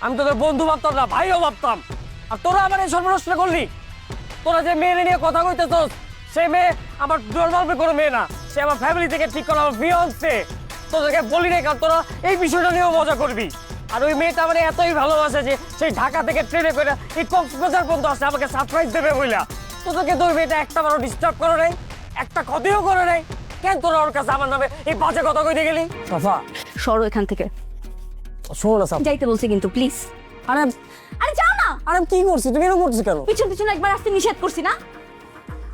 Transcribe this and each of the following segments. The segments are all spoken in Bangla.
আমি তোদের বন্ধু ভাবতাম না, ভাইও ভাবতাম। আর তোরা আমার এই সর্বনষ্ট করলি। তোরা যে মেয়ে নিয়ে কথা কইতেছস, সে মেয়ে আমার নর্মাল কোনো মেয়ে না, সে আমার ফ্যামিলি থেকে ঠিক করা আমার ফিয়ান্সে। তোদেরকে বলি রে, কারণ তোরা এই বিষয়টা নিয়েও মজা করবি। আর ওই মেয়েটা মানে এতই ভালোবাসে যে সেই ঢাকা থেকে ট্রেনে করে এই কক্সবাজার পর্যন্ত আসে আমাকে সারপ্রাইজ দেবে বইলা। তোদেরকে তো ওই মেয়েটা একটা বারও ডিস্টার্ব করে নাই, একটা ক্ষতিও করে নাই। কেন তোরা ওর কাছে আমার নামে এই বাজে কথা কইতে গেলি? সাফা, সরো এখান থেকে। শোনো না সাফা। যাইতে বলছি কিন্তু প্লিজ। আরে আরে যাও না। আরে আমি কি করছি, তুমি এরকম করছো কেন? পিছন পিছন একবার আসতে নিষেধ করছি না?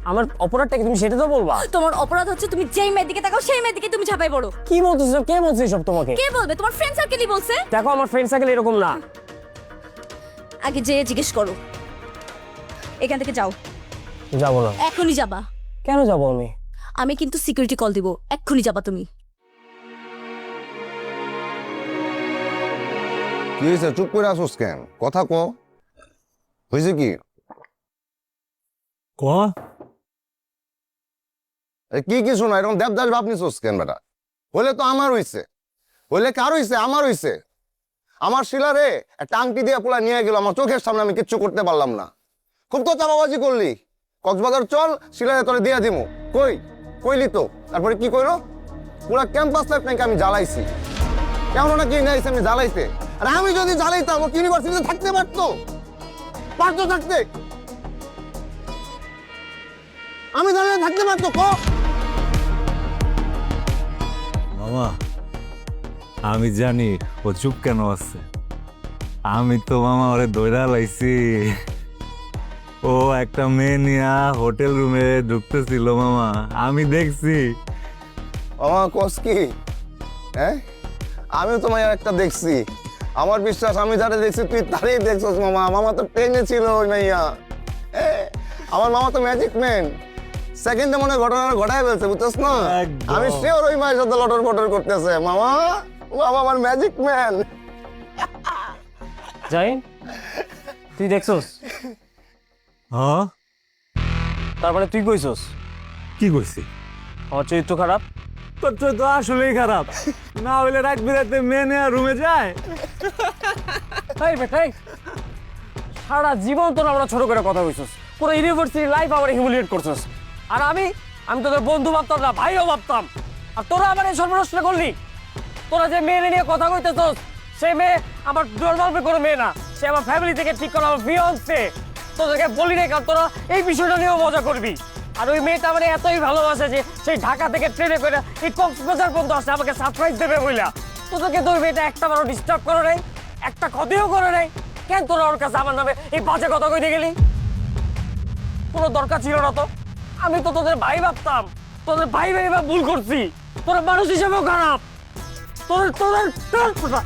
আমার অপরাধটা কি তুমি সেটা তো বলবা? তোমার অপরাধ হচ্ছে তুমি যেই মেয়ের দিকে তাকাও সেই মেয়ের দিকে তুমি ঝাঁপাই পড়ো। কি বলতেছো? কে বলছে এসব তোমাকে? কে বলবে? তোমার ফ্রেন্ড সার্কেলই বলছে। দেখো আমার ফ্রেন্ড সার্কেল এরকম না। আগে যেয়ে জিজ্ঞেস করো। এখান থেকে যাও। যাবো না। এখনই যাবা। কেন যাবো আমি? আমি কিন্তু সিকিউরিটি কল দিব, এক্ষুনি যাবা তুমি। কি হয়েছে? চুপ করে আসোস কেন? কথা ক। হয়েছে কি? ক কি কি শোনা এরকম দেবদাস ভাব নিছোস কেন বেটা? হইলে তো আমার হইছে, হইলে কার হইছে? আমার হইছে। আমার শিলারে একটা আংটি দিয়ে পোলা নিয়ে গেল আমার চোখের সামনে, আমি কিচ্ছু করতে পারলাম না। খুব তো চাপাবাজি করলি। কক্সবাজার চল, শিলারে তোরে দিয়ে দিমু। কই কইলি তো, তারপরে কি কইলো? পুরা ক্যাম্পাস লাইফ নাকি আমি জ্বালাইছি। কেমন নাকি নাইছে আমি জ্বালাইতে? আর আমি যদি জ্বালাইতাম ও ইউনিভার্সিটিতে থাকতে পারতো? পারতো থাকতে? আমি জ্বালাইতে থাকতে পারতো? মামা, আমি জানি ও চুপ কেন আছে। আমি তো মামা ওরে দৌড়া লাইছি। ও একটা মেয়ে নিয়া হোটেল রুমে ঢুকতেছিল মামা, আমি দেখছি। আমার কস কি? হ্যাঁ, আমি তোমায় একটা দেখছি। আমার বিশ্বাস, আমি যারা দেখছি তুই তারই দেখছস মামা। মামা তো ট্রেনে ছিল ওই মাইয়া। আমার মামা তো ম্যাজিক ম্যান। সেকেন্ডে মনে হয় ঘটনা ঘটায় ফেলছে, বুঝছস না? একদম। আমি শিওর ওই মায়ের সাথে লটর পটর করতেছে। মামা, মামা আমার ম্যাজিক ম্যান। যাই, তুই দেখছস? হ্যাঁ, তারপরে তুই কইছস কি কইছি? আমার চরিত্র খারাপ? তোর তো তো আসলেই খারাপ। না হইলে রাত বিরাতে মেয়ে নেয়া রুমে যায়। তাই বেটাই, সারা জীবন তোরা আমরা ছোট করে কথা কইছস, পুরো ইউনিভার্সিটি লাইফ আমার হিউমিলিয়েট করছস। আর আমি তোদের বন্ধু ভাবতাম না, ভাইও ভাবতাম। আর তোরা আমার এই সর্বনষ্ট করলি। তোরা যে মেয়ে নিয়ে কথা কইতেছস, সে মেয়ে আমার নর্মাল কোনো মেয়ে না, সে আমার ফ্যামিলি থেকে ঠিক করা আমার ফিয়ান্সে। তোদেরকে বলি রে, কারণ তোরা এই বিষয়টা নিয়েও মজা করবি। আর ওই মেয়েটা মানে এতই ভালোবাসে যে সেই ঢাকা থেকে ট্রেনে করে এই কক্সবাজার পর্যন্ত আসে আমাকে সারপ্রাইজ দেবে বইলা। তোদেরকে তো ওই মেয়েটা একটা বারও ডিস্টার্ব করে নাই, একটা ক্ষতিও করে নাই। কেন তোরা ওর কাছে আমার নামে এই বাজে কথা কইতে গেলি? কোনো দরকার ছিল না তো। আমি তো তোদের ভাই ভাবতাম, তোদের ভাই ভাই বা ভুল করছি। তোরা মানুষ হিসেবেও খারাপ। তোদের তোদের তোদের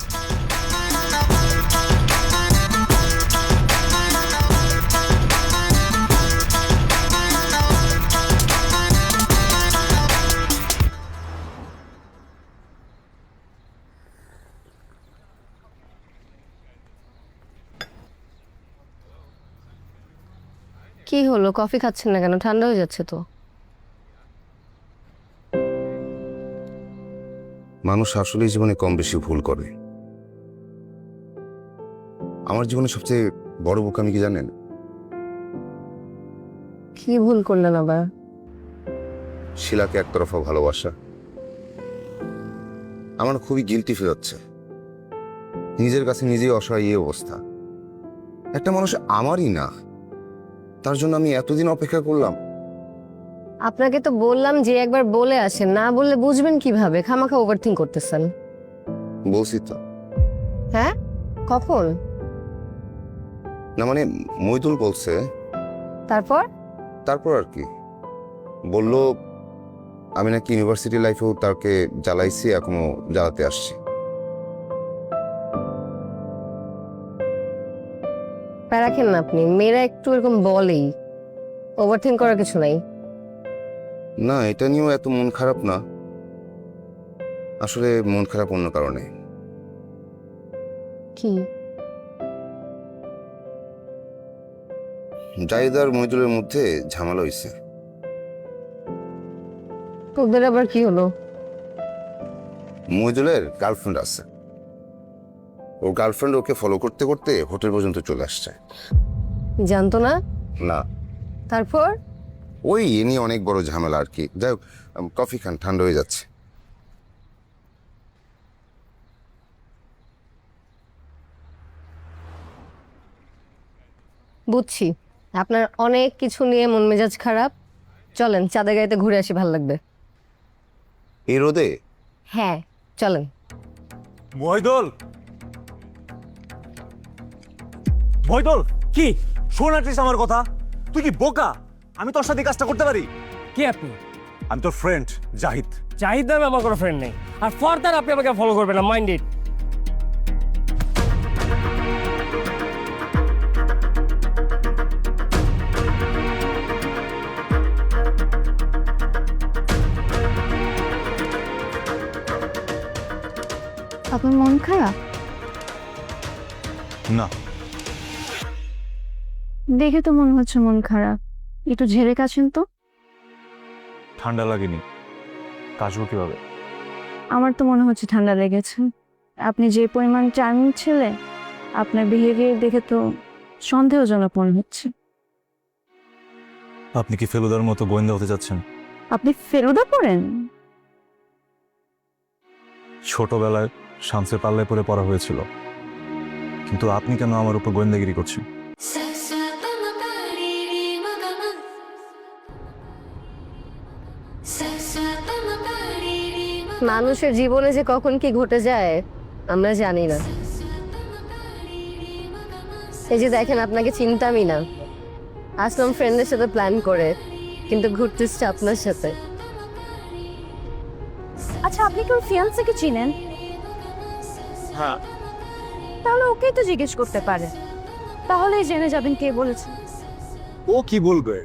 কি হলো, কফি খাচ্ছেন না কেন? ঠান্ডা হয়ে যাচ্ছে তো। মানুষ আসলেই জীবনে কম বেশি ভুল করে। আমার জীবনে সবচেয়ে বড় বোকামি কি জানেন? কি ভুল করলেন আবার? শিলাকে একতরফা ভালোবাসা। আমার খুবই গিলটি ফিল হচ্ছে। নিজের কাছে নিজেই অসহায় এই অবস্থা। একটা মানুষ আমারই না, তার জন্য আমি এতদিন অপেক্ষা করলাম। আপনাকে তো বললাম যে একবার বলে আসেন, না বললে বুঝবেন কিভাবে? খামাখা ওভারথিং করতেছেন। বলছি তো। হ্যাঁ, কখন? না মানে মইদুল বলছে। তারপর? তারপর আর কি বললো, আমি নাকি ইউনিভার্সিটি লাইফেও তাকে জ্বালাইছি, এখনো জ্বালাতে আসছি। রাখেন না আপনি, মেয়েরা একটু এরকম বলেই, ওভারথিং করার কিছু নাই। না, এটা নিয়েও এত মন খারাপ না। আসলে মন খারাপ অন্য কারণে। কি? জাহিদ আর মইদুলের মধ্যে ঝামেলা হয়েছে। তোদের আবার কি হলো? মইদুলের গার্লফ্রেন্ড আছে। ওর গার্লফ্রেন্ড ওকে ফলো করতে করতে হোটেল পর্যন্ত চলে আসছে। জানতো না? না, তারপর? ওই এ নিয়ে অনেক বড় ঝামেলা আর কি। যাই হোক, কফি খান, ঠান্ডা হয়ে যাচ্ছে। বুঝছি আপনার অনেক কিছু নিয়ে মন মেজাজ খারাপ। চলেন চাঁদের গাড়িতে ঘুরে আসি, ভালো লাগবে। এই রোদে? হ্যাঁ চলেন। মহিদুল, মহিদুল, কি শোন অ্যাটলিস্ট আমার কথা। তুই কি বোকা? আমি তোর সাথে এই কাজটা করতে পারি? কি আপনি? আমি তোর ফ্রেন্ড জাহিদ। জাহিদ নামে আমার কোনো ফ্রেন্ড নেই, আর ফার্দার আপনি আমাকে ফলো করবেন না, মাইন্ড ইট। আপনার মন খারাপ? না, দেখে তো মনে হচ্ছে মন খারাপ। একটু ঝেড়ে কাছেন তো। ঠান্ডা লাগেনি, কাশবো কিভাবে? আমার তো মনে হচ্ছে ঠান্ডা লেগেছে। আপনি যে পরিমাণ চার্মিং ছেলে, আপনার বিহেভিয়ার দেখে তো সন্দেহজনক মনে হচ্ছে। আপনি কি ফেলুদার মতো গোয়েন্দা হতে যাচ্ছেন? আপনি ফেলুদা পড়েন? ছোটবেলায় শামসের পাল্লায় পরে পড়া হয়েছিল, কিন্তু আপনি কেন আমার উপর গোয়েন্দাগিরি করছেন? মানুষের জীবনে যে কখন কি ঘটে যায় আমরা জানি না। এই যে দেখেন, আপনাকে চিনতামই না, আসলাম ফ্রেন্ডের সাথে প্ল্যান করে, কিন্তু ঘুরতেছে আপনার সাথে। আচ্ছা, আপনি কি ওর ফিয়ান্সেকে চিনেন? হ্যাঁ। তাহলে ওকেই তো জিজ্ঞেস করতে পারেন, তাহলেই জেনে যাবেন কে বলেছে। ও কি বলবে?